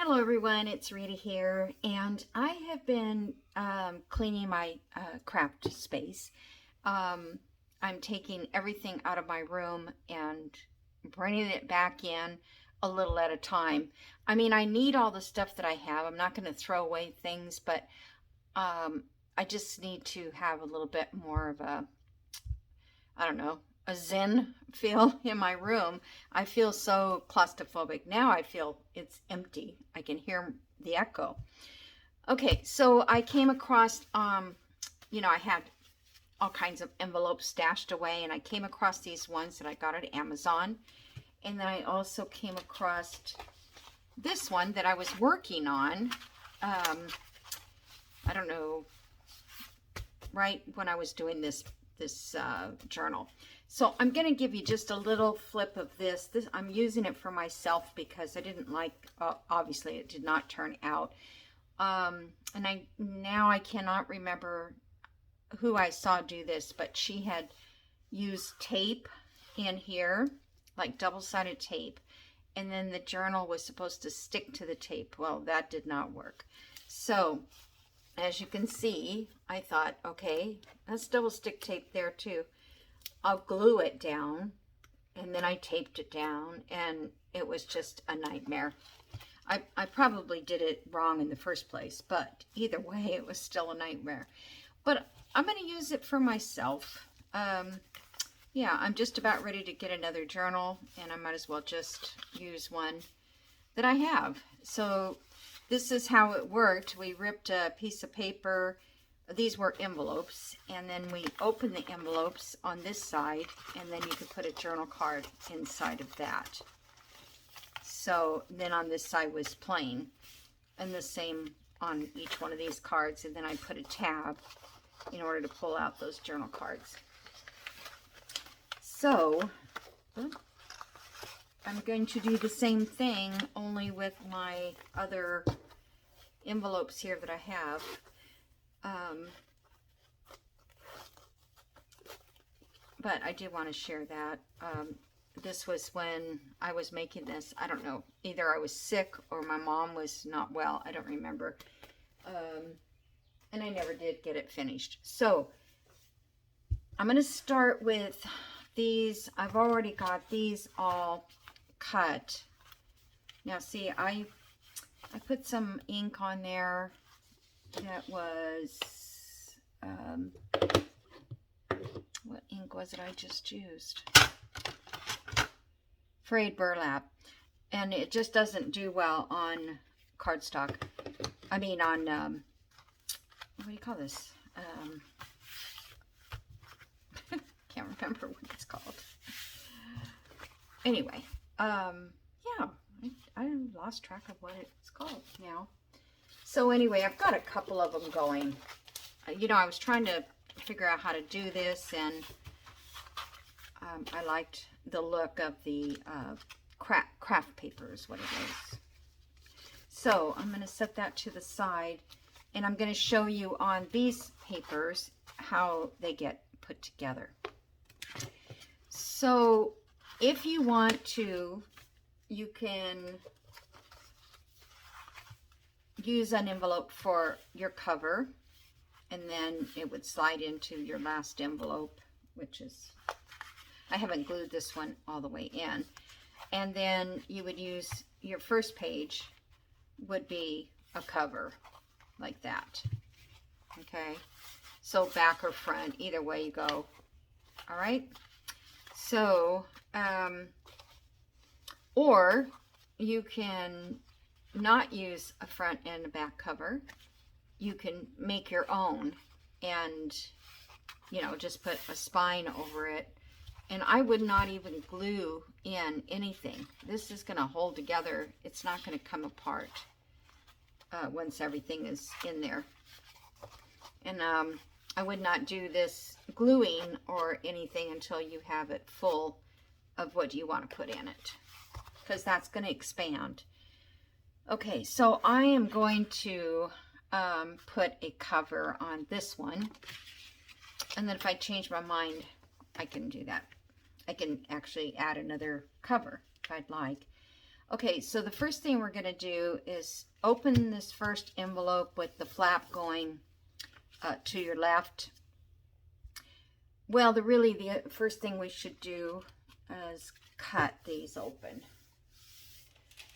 Hello everyone, it's Rita here, and I have been cleaning my craft space. I'm taking everything out of my room and bringing it back in a little at a time. I mean, I need all the stuff that I have. I'm not going to throw away things, but I just need to have a little bit more of a, I don't know, a zen feel in my room. I feel so claustrophobic. Now I feel it's empty. I can hear the echo. Okay, so I came across, I had all kinds of envelopes stashed away, and I came across these ones that I got at Amazon. And then I also came across this one that I was working on. I don't know, right when I was doing this journal. So I'm going to give you just a little flip of this. I'm using it for myself because I didn't like, obviously it did not turn out. And I cannot remember who I saw do this, but she had used tape in here, like double-sided tape, and then the journal was supposed to stick to the tape. Well, that did not work. So as you can see, I thought, okay, that's double stick tape there too. I'll glue it down, and then I taped it down, and it was just a nightmare. I probably did it wrong in the first place, but either way, it was still a nightmare. But I'm going to use it for myself. Yeah, I'm just about ready to get another journal, and I might as well just use one that I have. So this is how it worked. We ripped a piece of paper. These were envelopes, and then we opened the envelopes on this side, and then you could put a journal card inside of that. So then on this side was plain, and the same on each one of these cards, and then I put a tab in order to pull out those journal cards. So I'm going to do the same thing, only with my other envelopes here that I have. But I do want to share that. This was when I was making this. I don't know, either I was sick or my mom was not well. I don't remember. And I never did get it finished. So I'm going to start with these. I've already got these all cut. Now see, I put some ink on there that was, what ink was it I just used? Frayed burlap. And it just doesn't do well on cardstock. I mean on, what do you call this? Can't remember what it's called. Anyway, yeah, I lost track of what it's called now. So anyway, I've got a couple of them going. I was trying to figure out how to do this, and I liked the look of the craft paper is what it is. So I'm going to set that to the side, and I'm going to show you on these papers how they get put together. So if you want to, you can use an envelope for your cover, and then it would slide into your last envelope, which is, I haven't glued this one all the way in. And then you would use your first page would be a cover like that. Okay, so back or front, either way you go. All right, so or you can not use a front and a back cover. You can make your own and just put a spine over it. And I would not even glue in anything. This is going to hold together. It's not going to come apart once everything is in there. And I would not do this gluing or anything until you have it full of what you want to put in it, because that's going to expand. Okay, so I am going to put a cover on this one, and then if I change my mind, I can do that. I can actually add another cover if I'd like. Okay, so the first thing we're going to do is open this first envelope with the flap going to your left. Well, the first thing we should do is cut these open.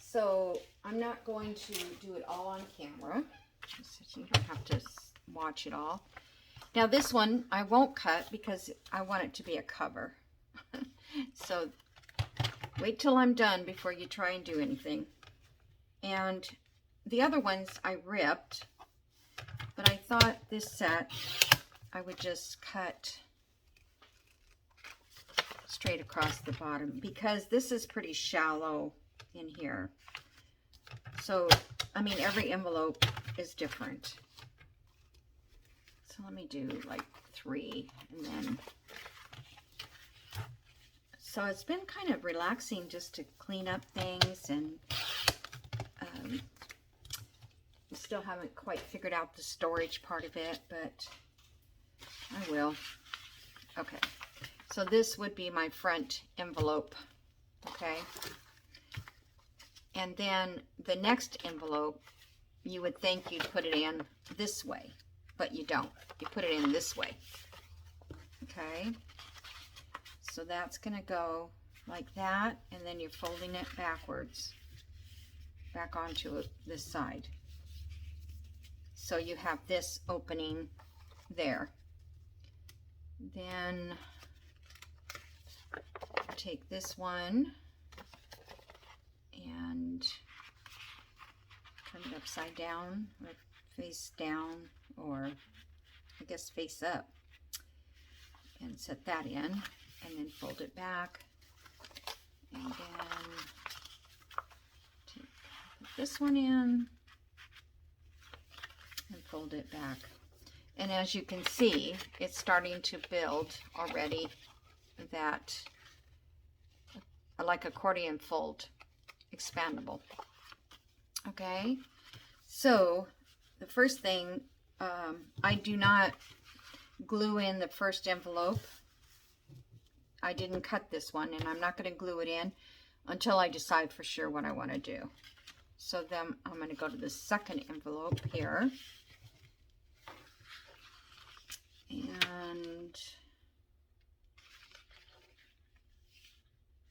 So I'm not going to do it all on camera, so you don't have to watch it all. Now this one I won't cut because I want it to be a cover. So wait till I'm done before you try and do anything. And the other ones I ripped, but I thought this set I would just cut straight across the bottom because this is pretty shallow in here. So, I mean, every envelope is different. So let me do like 3 and then. So it's been kind of relaxing just to clean up things, and still haven't quite figured out the storage part of it, but I will. Okay, so this would be my front envelope, okay? And then the next envelope, you would think you'd put it in this way, but you don't. You put it in this way, okay? So that's gonna go like that, and then you're folding it backwards, back onto this side. So you have this opening there. Then take this one and turn it upside down, or face down, or I guess face up, and set that in, and then fold it back, and then put this one in and fold it back. And as you can see, it's starting to build already that, like accordion fold, expandable. Okay, so the first thing, I do not glue in the first envelope. I didn't cut this one, and I'm not going to glue it in until I decide for sure what I want to do. So then I'm going to go to the second envelope here, and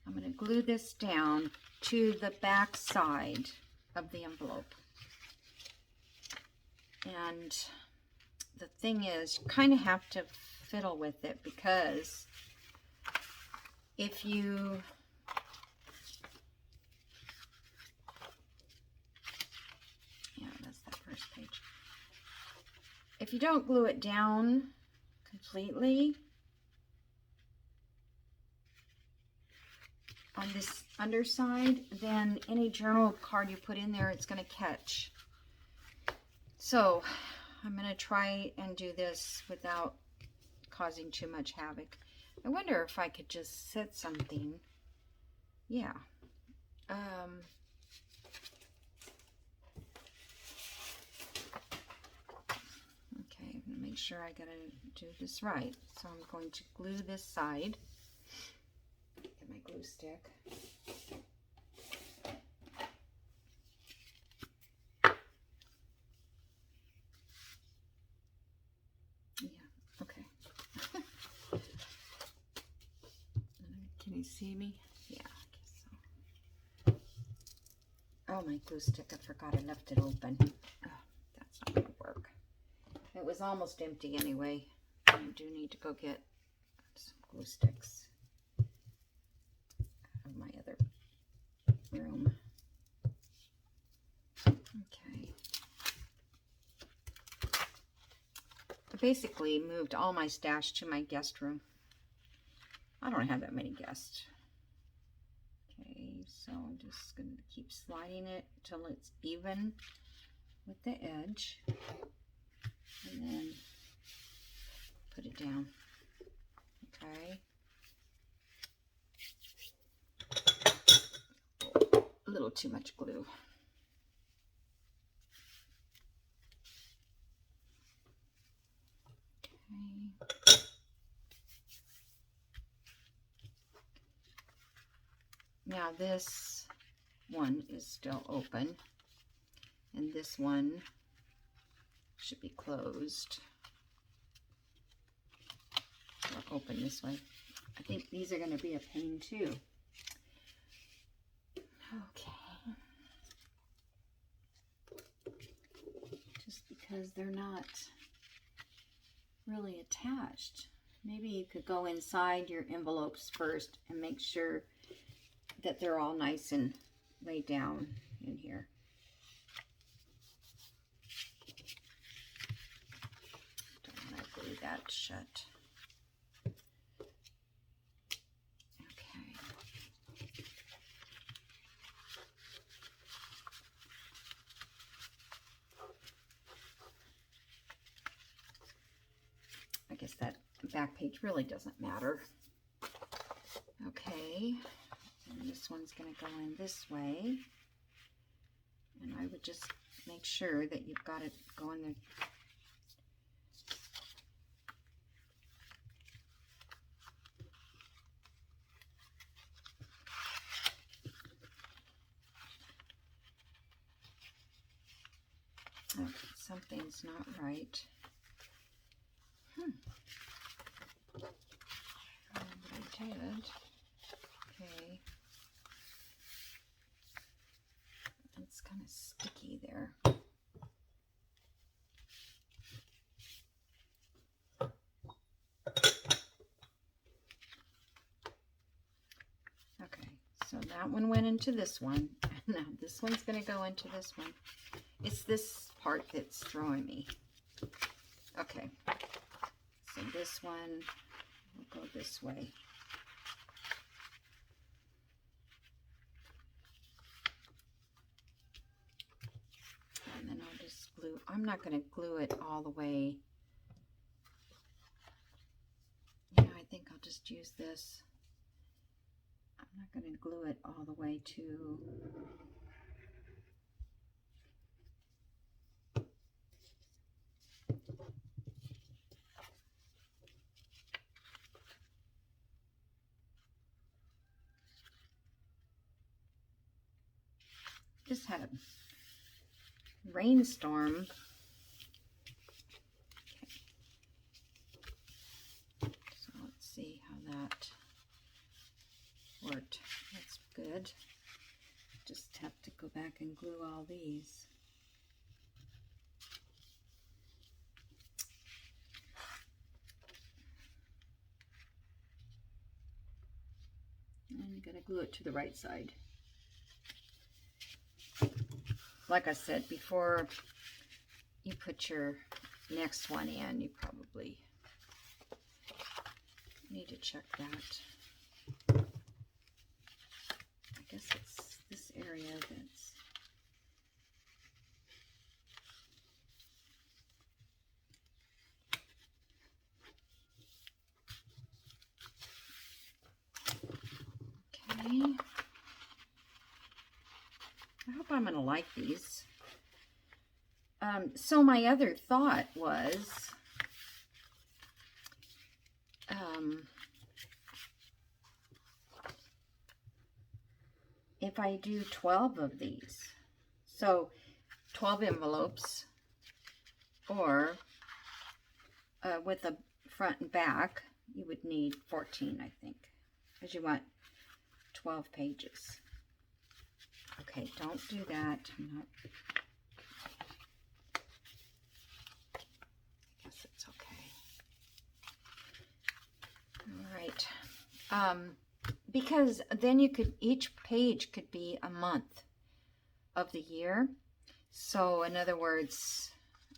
I'm going to glue this down to the back side of the envelope. And the thing is, you kind of have to fiddle with it, because if you that's that first page. If you don't glue it down completely on this underside, then any journal card you put in there, it's going to catch. So I'm going to try and do this without causing too much havoc. I wonder if I could just set something. Yeah. Okay, I'm going to make sure I got to do this right. So I'm going to glue this side. Get my glue stick. Can you see me? Yeah, I guess so. Oh, my glue stick, I forgot I left it open. Oh, that's not going to work. It was almost empty anyway. I do need to go get some glue sticks out of my other room. Okay. I basically moved all my stash to my guest room. I don't have that many guests. Okay, so I'm just going to keep sliding it till it's even with the edge, and then put it down. Okay. A little too much glue. Okay. Now this one is still open, and this one should be closed or open this way. I think these are going to be a pain too. Okay. Just because they're not really attached. Maybe you could go inside your envelopes first and make sure that they're all nice and laid down in here. Don't want to glue that shut. Okay. I guess that back page really doesn't matter. Okay, and this one's going to go in this way, and I would just make sure that you've got it going there. Okay, something's not right. I did. Okay. It's kind of sticky there. Okay, so that one went into this one. Now this one's going to go into this one. It's this part that's throwing me. Okay, so this one will go this way. And then I'll just glue. I'm not going to glue it all the way. Yeah, I think I'll just use this. I'm not going to glue it all the way to... Just had a rainstorm. Okay. So let's see how that worked. That's good. Just have to go back and glue all these. And you gotta glue it to the right side. Like I said, before you put your next one in, you probably need to check that. I guess it's this area that's... Okay. I hope I'm going to like these. So my other thought was, if I do 12 of these, so 12 envelopes, or with a front and back, you would need 14, I think, because you want 12 pages. Okay, don't do that. I'm not... I guess it's okay. All right. Because then you could, each page could be a month of the year. So in other words,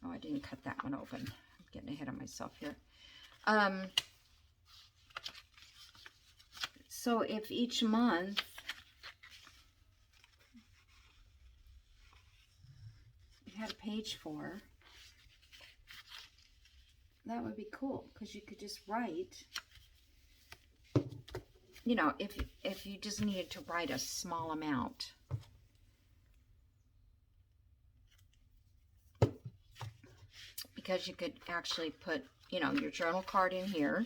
oh, I didn't cut that one open. I'm getting ahead of myself here. So if each month you had a page for, that would be cool, because you could just write, you know, if you just needed to write a small amount. Because you could actually put, you know, your journal card in here.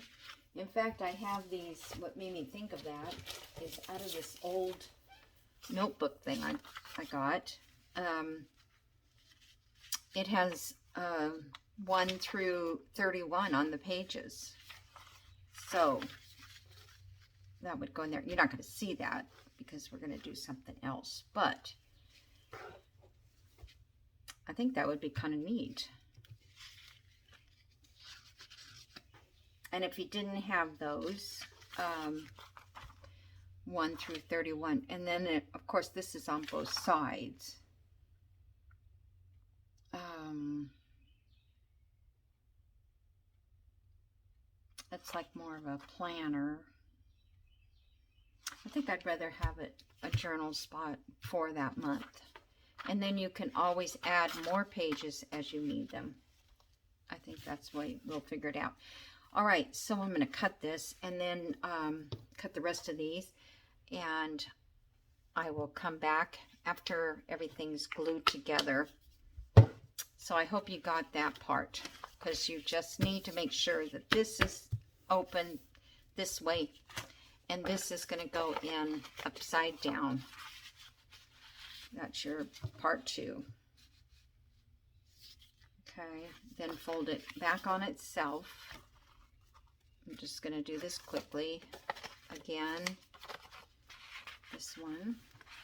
In fact, I have these, what made me think of that is out of this old notebook thing I got. It has 1 through 31 on the pages. So that would go in there. You're not going to see that because we're going to do something else. But I think that would be kind of neat. And if you didn't have those, 1 through 31, and then of course this is on both sides. It's like more of a planner. I think I'd rather have it a journal spot for that month. And then you can always add more pages as you need them. I think that's the way we'll figure it out. All right, so I'm going to cut this and then cut the rest of these. And I will come back after everything's glued together. So I hope you got that part, because you just need to make sure that this is open this way and this is going to go in upside down. That's your part 2. Okay, then fold it back on itself. I'm just going to do this quickly. Again, this one.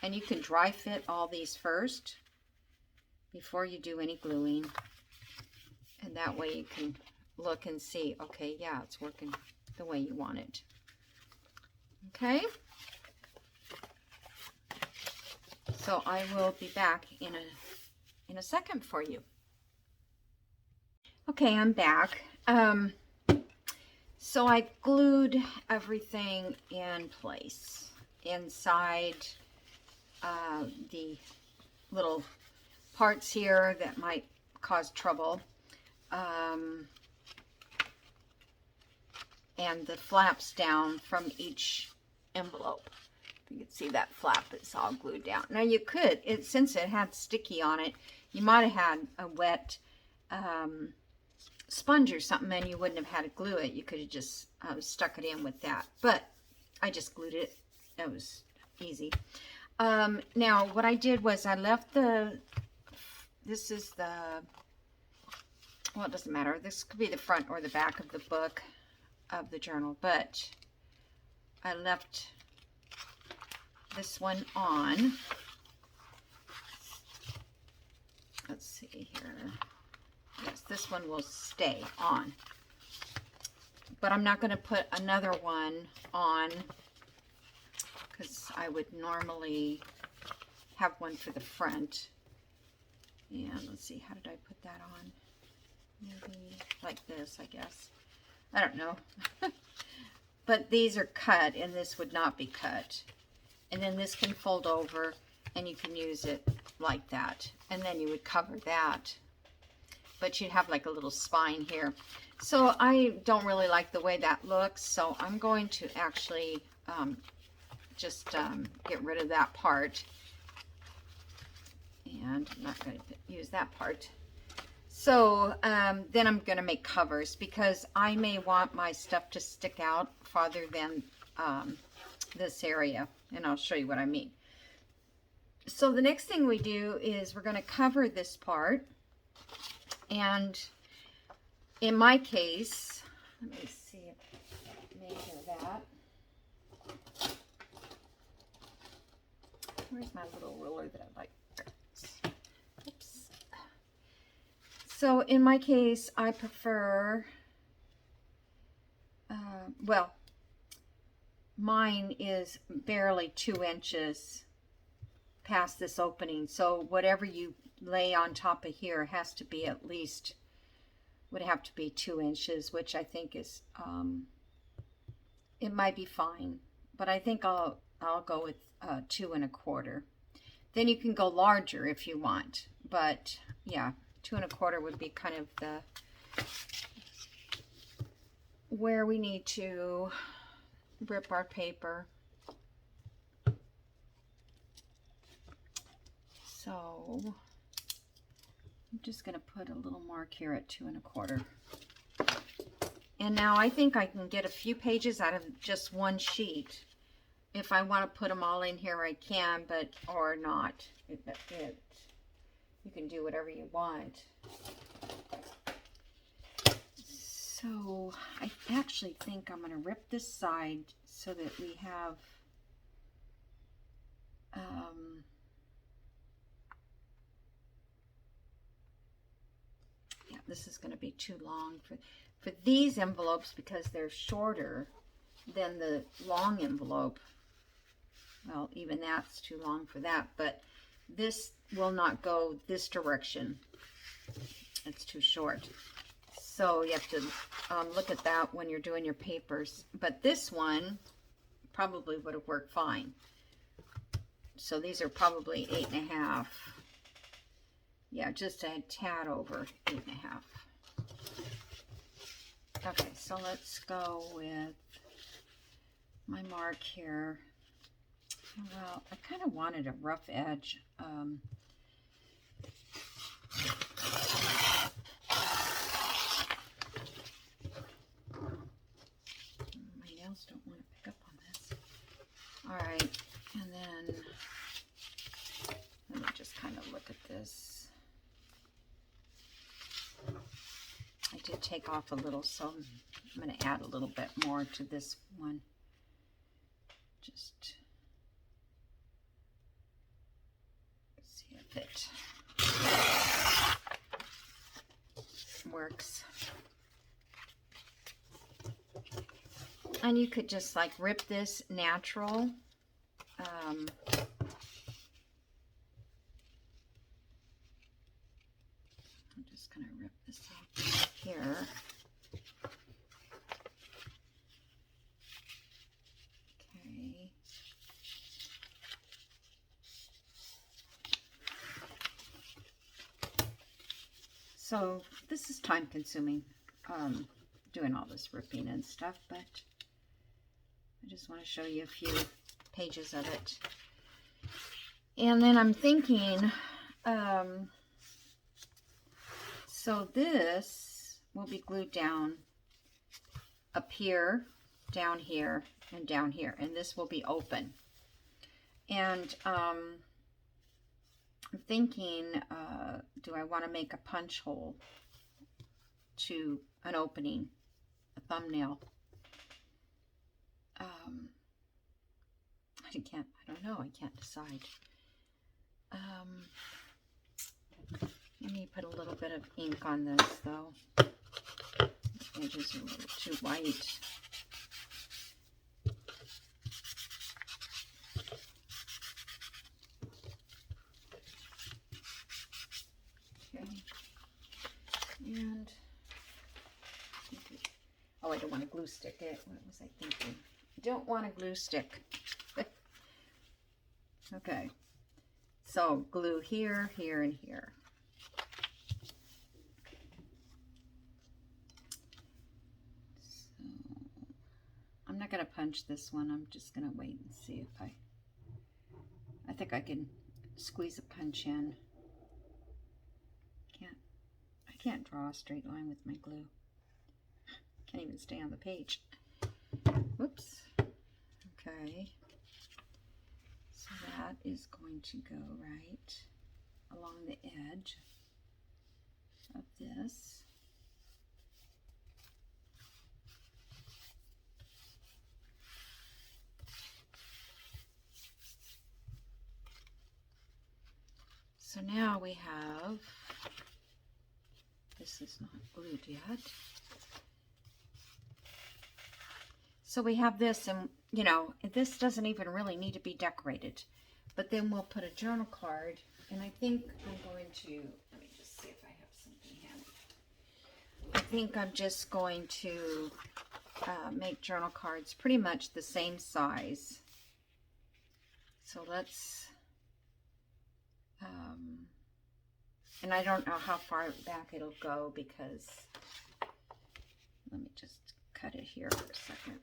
And you can dry fit all these first before you do any gluing. And that way you can look and see, okay, yeah, it's working the way you want it. Okay? So I will be back in a second for you. Okay, I'm back. So I glued everything in place inside the little parts here that might cause trouble, and the flaps down from each envelope. You can see that flap is all glued down. Now you could, since it had sticky on it, you might have had a wet sponge or something and you wouldn't have had to glue it. You could have just stuck it in with that. But I just glued it. That was easy. Now what I did was I left this is the, well, it doesn't matter. This could be the front or the back of the book of the journal, but I left this one on. Let's see here. Yes, this one will stay on. But I'm not going to put another one on because I would normally have one for the front. And let's see, how did I put that on? Maybe like this, I guess. I don't know. But these are cut and this would not be cut. And then this can fold over and you can use it like that. And then you would cover that. But you'd have like a little spine here. So I don't really like the way that looks. So I'm going to actually just get rid of that part. And I'm not going to use that part. So then I'm going to make covers because I may want my stuff to stick out farther than this area. And I'll show you what I mean. So the next thing we do is we're going to cover this part. And in my case, let me see if I measure that. Where's my little ruler that I like? Oops. So in my case, I prefer, well, mine is barely 2 inches past this opening. So whatever you lay on top of here has to be at least, would have to be 2 inches, which I think is, it might be fine, but I think I'll go with 2 1/4. Then you can go larger if you want, but yeah, 2 1/4 would be kind of the, where we need to rip our paper. So I'm just going to put a little mark here at 2 1/4. And now I think I can get a few pages out of just one sheet. if I want to put them all in here, I can, but, or not. You can do whatever you want. So I actually think I'm going to rip this side so that we have, yeah, this is going to be too long for these envelopes because they're shorter than the long envelope. Well, even that's too long for that, but this will not go this direction. It's too short. So you have to look at that when you're doing your papers. But this one probably would have worked fine. So these are probably 8.5. Yeah, just a tad over 8.5. Okay, so let's go with my mark here. Well, I kind of wanted a rough edge. My nails don't want to pick up on this. All right, and then let me just kind of look at this. I did take off a little, so I'm going to add a little bit more to this one. Just see if it works. And you could just like rip this natural. I'm just going to rip this off here. Okay. So this is time consuming, doing all this ripping and stuff, but I just want to show you a few pages of it. And then I'm thinking, so this will be glued down up here, down here, and down here, and this will be open. And I'm thinking, do I want to make a punch hole to an opening, a thumbnail? I don't know, I can't decide. Let me put a little bit of ink on this though. The edges are a little too white. Okay. And, oh, I don't want to glue stick it. What was I thinking? I don't want a glue stick. Okay, so glue here, here, and here. So I'm not going to punch this one. I'm just going to wait and see if I think I can squeeze a punch in. I can't draw a straight line with my glue. Can't even stay on the page. Whoops. Okay. So that is going to go right along the edge of this. So now we have, this is not glued yet. So we have this, and you know, this doesn't even really need to be decorated. But then we'll put a journal card, and I think I'm going to, let me just see if I have something handy. I think I'm just going to make journal cards pretty much the same size. So let's, and I don't know how far back it'll go because, let me just cut it here for a second.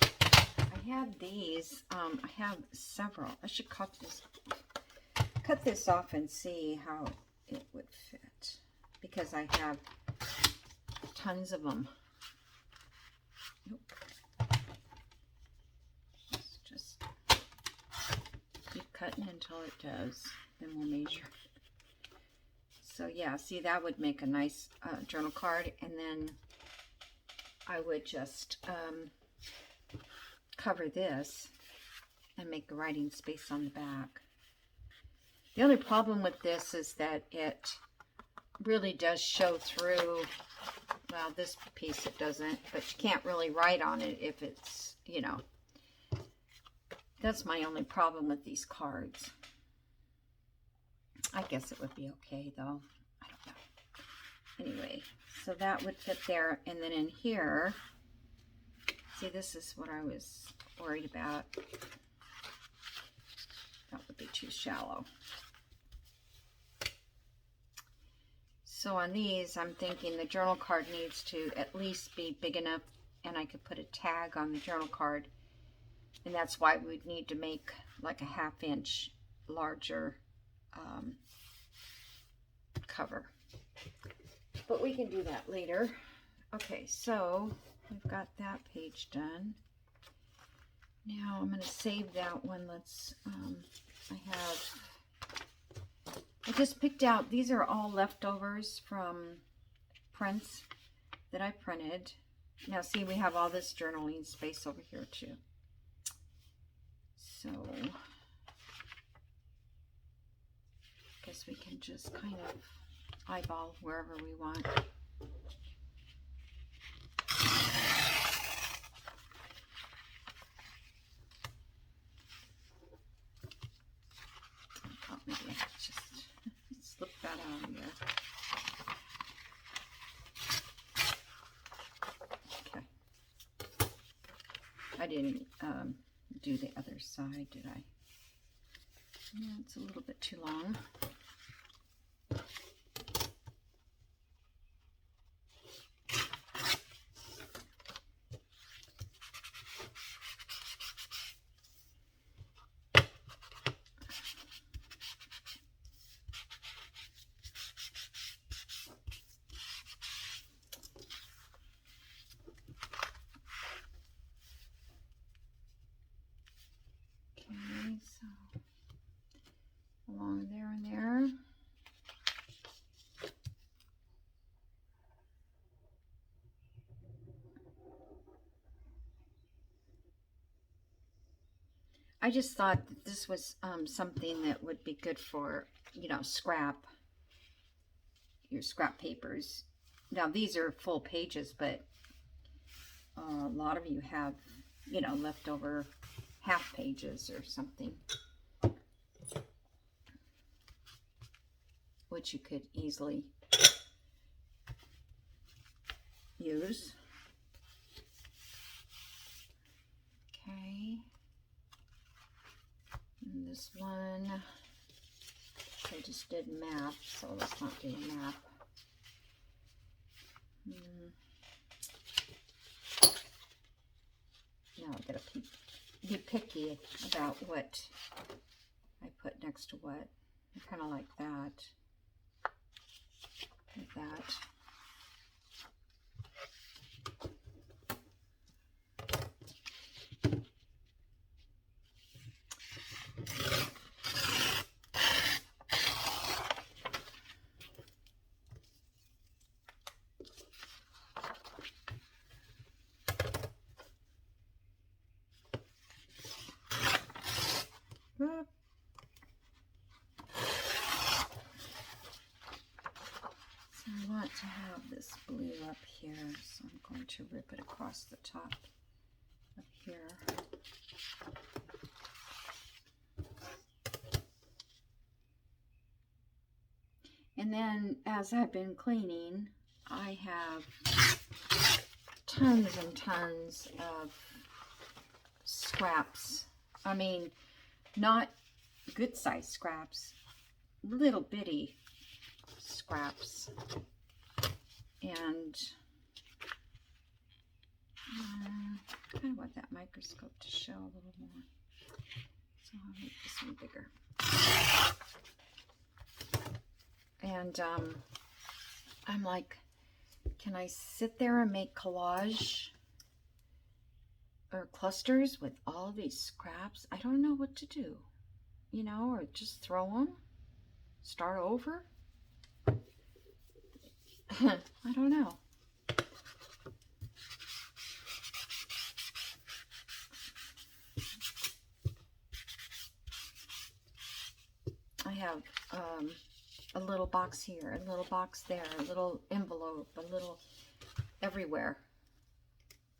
I have these, I have several. I should cut this off and see how it would fit because I have tons of them. Nope. cutting until it does. Then we'll measure. So yeah, see, that would make a nice journal card. And then I would just cover this and make a writing space on the back. The only problem with this is that it really does show through. Well, this piece it doesn't, but you can't really write on it if it's, you know. That's my only problem with these cards. I guess it would be okay though. I don't know. Anyway, so that would fit there. And then in here, see, this is what I was worried about. That would be too shallow. So on these, I'm thinking the journal card needs to at least be big enough, and I could put a tag on the journal card. And that's why we'd need to make like a 1/2 inch larger cover. But we can do that later. Okay, so we've got that page done. Now I'm going to save that one. Let's, I just picked out, these are all leftovers from prints that I printed. Now see, we have all this journaling space over here too. So, I guess we can just kind of eyeball wherever we want. Oh, maybe I could just slip that out of there. Okay. I didn't do the other side, did I? No, it's a little bit too long. Along there and there. I just thought that this was something that would be good for, you know, your scrap papers. Now these are full pages, but a lot of you have, you know, leftover half pages or something, which you could easily use. Okay. And this one, I just did map, so let's not do a map. Now I've got to be picky about what I put next to what. I kind of like that. Like that. Whoop. So I want to have this blue up here, so I'm going to rip it across the top of here. And then as I've been cleaning, I have tons and tons of scraps. I mean, not good size scraps, little bitty scraps. And I kind of want that microscope to show a little more. So I'll make this one bigger. And I'm like, can I sit there and make collage or clusters with all these scraps? I don't know what to do. you know, or just throw them, start over. I don't know. I have a little box here, a little box there, a little envelope, a little everywhere.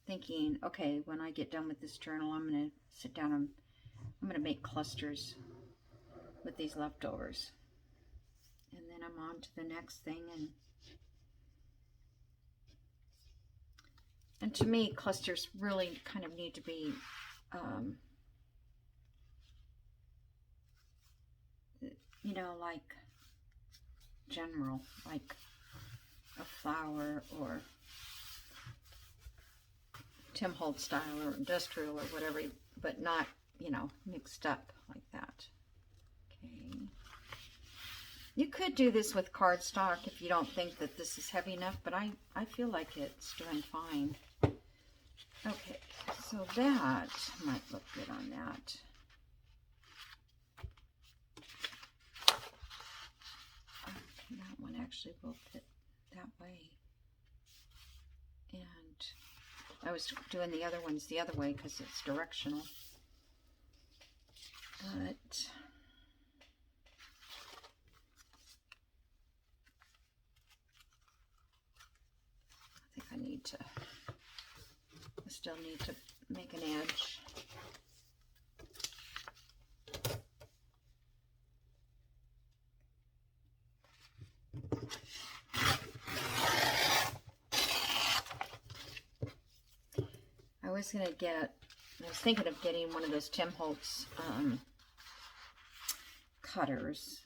Thinking, okay, when I get done with this journal, I'm going to sit down and I'm going to make clusters with these leftovers. And then I'm on to the next thing. And to me, clusters really kind of need to be you know, like general, like a flower or Tim Holtz style or industrial or whatever, but not, you know, mixed up like that. Okay. You could do this with cardstock if you don't think that this is heavy enough, but I feel like it's doing fine. Okay, so that might look good on that. Okay, that one actually will fit that way. And I was doing the other ones the other way because it's directional. But I think I still need to make an edge. I was thinking of getting one of those Tim Holtz cutters,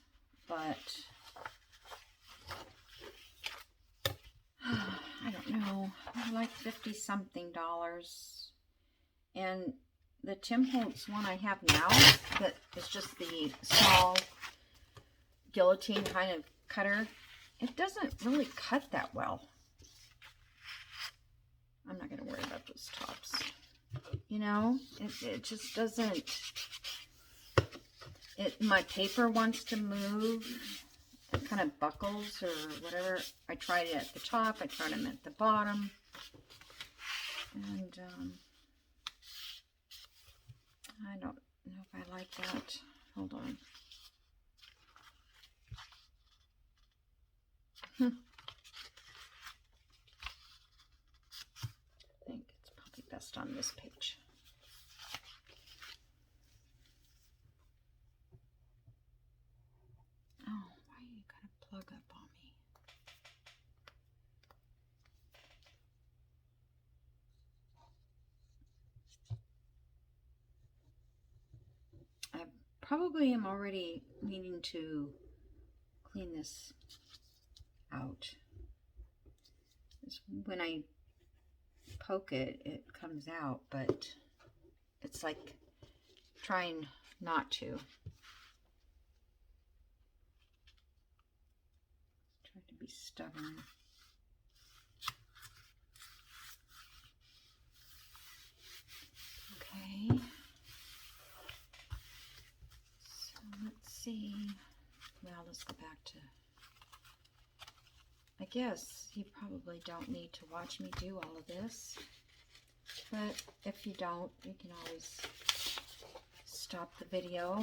but I don't know. They're like $50-something. And the Tim Holtz one I have now, that is just the small guillotine kind of cutter, it doesn't really cut that well. I'm not going to worry about those tops. You know, it just doesn't. My paper wants to move. It kind of buckles or whatever. I tried it at the top. I tried them at the bottom. And I don't know if I like that. Hold on. I think it's probably best on this page. Oh, why are you gonna plug up on me? I probably am already needing to clean this out. When I poke it, it comes out, but it's like trying not to. Try to be stubborn. Okay. So let's see. Well, let's go back to, I guess you probably don't need to watch me do all of this, but if you don't, you can always stop the video.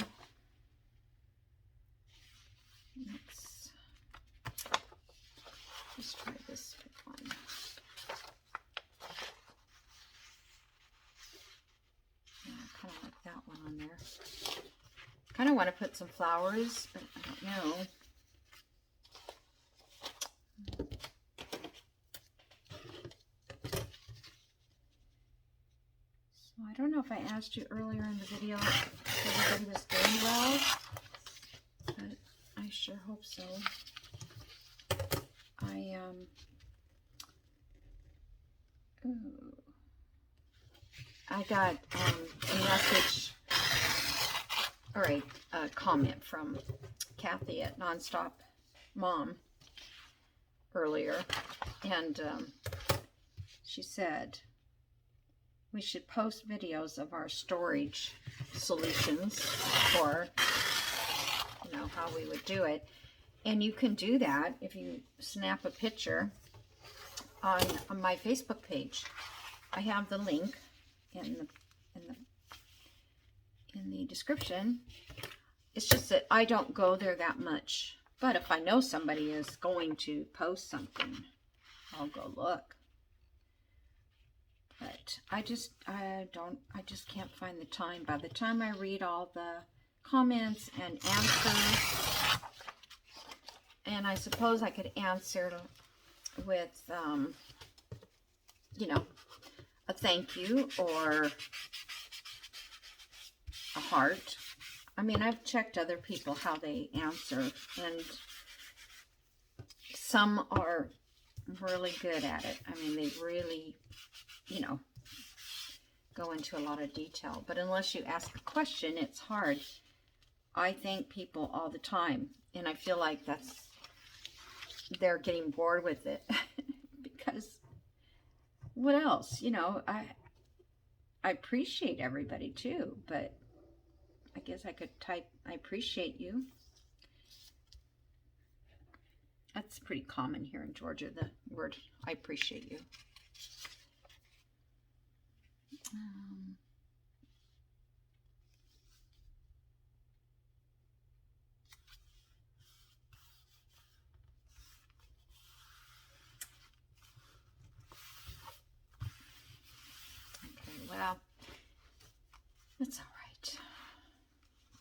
Let's try this one. Yeah, I kind of like that one on there. Kind of want to put some flowers, but I don't know. So I don't know if I asked you earlier in the video if everybody was doing well, but I sure hope so. I got a message or a comment from Kathy at Nonstop Mom earlier, and she said we should post videos of our storage solutions for you know, how we would do it. And you can do that if you snap a picture on my Facebook page. I have the link in the description. It's just that I don't go there that much. But if I know somebody is going to post something, I'll go look. But I just can't find the time. By the time I read all the comments and answers, and I suppose I could answer with, you know, a thank you or a heart. I mean, I've checked other people how they answer, and some are really good at it. I mean, they really, you know, go into a lot of detail. But unless you ask a question, it's hard. I thank people all the time, and I feel like they're getting bored with it because what else? You know, I appreciate everybody too, but I guess I could type, I appreciate you. That's pretty common here in Georgia, the word, I appreciate you. Okay, well, that's all right.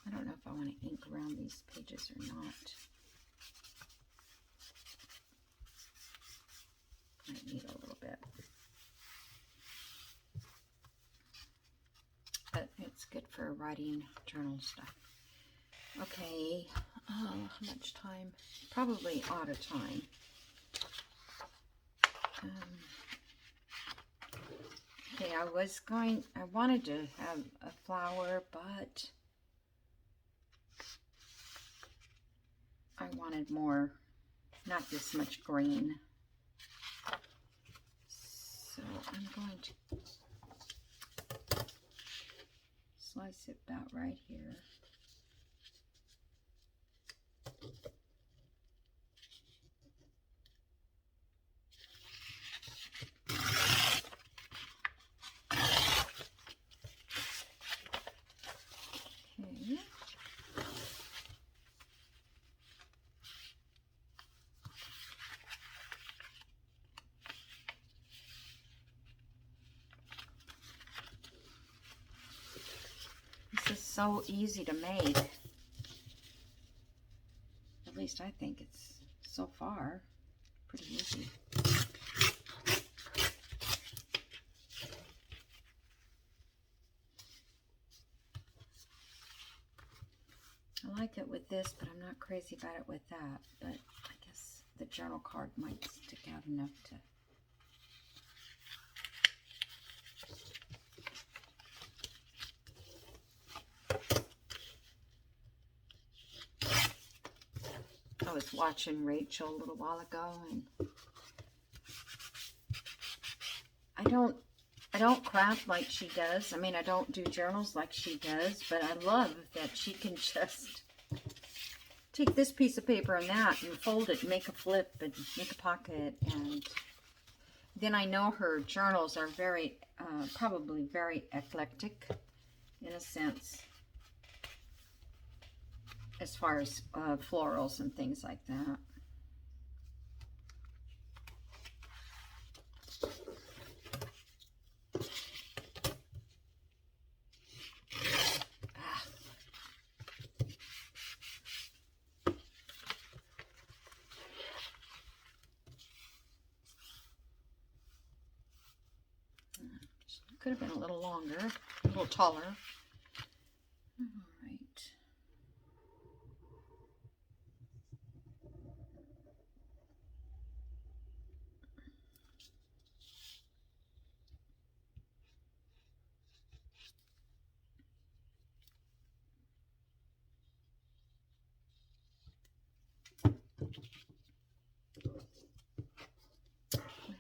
I don't know if I want to ink around these pages or not. I need a little bit. But it's good for writing journal stuff. Okay, how much time? Probably out of time. Okay, I wanted to have a flower, but I wanted more, not this much green. So I'm going to slice it about right here. Okay. This is so easy to make. At least I think it's so far pretty easy. I like it with this, but I'm not crazy about it with that. But I guess the journal card might stick out enough to... I was watching Rachel a little while ago, and I don't craft like she does. I mean, I don't do journals like she does, but I love that she can just take this piece of paper and that and fold it and make a flip and make a pocket. And then I know her journals are very, probably very eclectic in a sense, as far as florals and things like that. Could have been a little longer, a little taller. All right.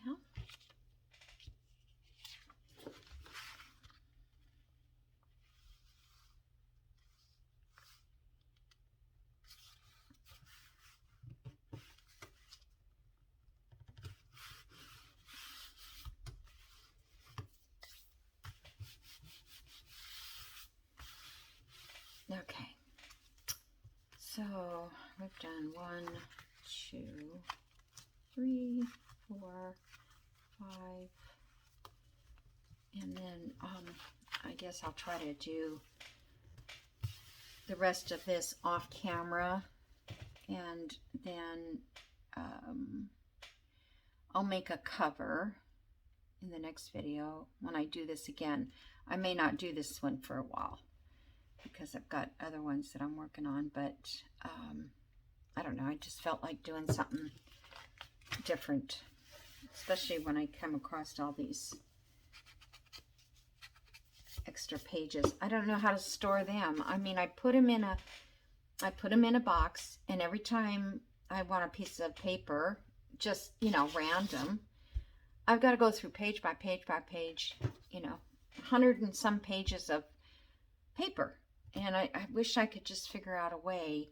Well, So we've done 1, 2, 3, 4, 5, and then I guess I'll try to do the rest of this off camera, and then I'll make a cover in the next video when I do this again. I may not do this one for a while because I've got other ones that I'm working on, but I don't know, I just felt like doing something different, especially when I come across all these extra pages. I don't know how to store them. I mean, I put them in a box, and every time I want a piece of paper, just, you know, random, I've got to go through page by page by page, you know, 100 and some pages of paper. And I wish I could just figure out a way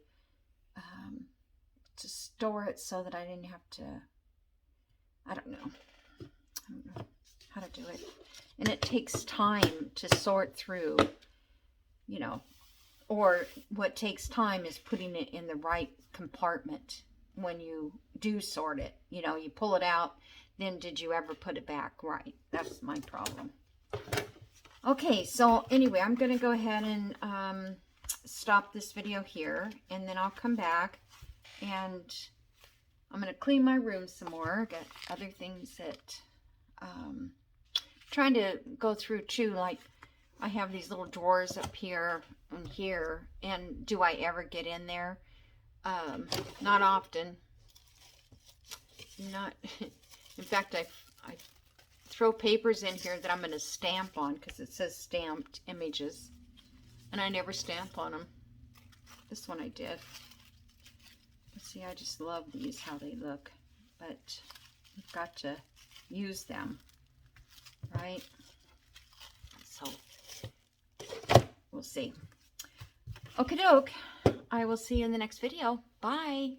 to store it so that I didn't have to, I don't know how to do it. And it takes time to sort through, you know, or what takes time is putting it in the right compartment when you do sort it. You know, you pull it out, then did you ever put it back right? That's my problem. Okay, so anyway, I'm going to go ahead and stop this video here, and then I'll come back and I'm going to clean my room some more. Got other things that trying to go through too, like I have these little drawers up here and here, and do I ever get in there? Not often. Not. In fact, I throw papers in here that I'm going to stamp on because it says stamped images, and I never stamp on them. This one I did. See, I just love these, how they look, but you've got to use them, right? So we'll see. Okie doke. I will see you in the next video. Bye.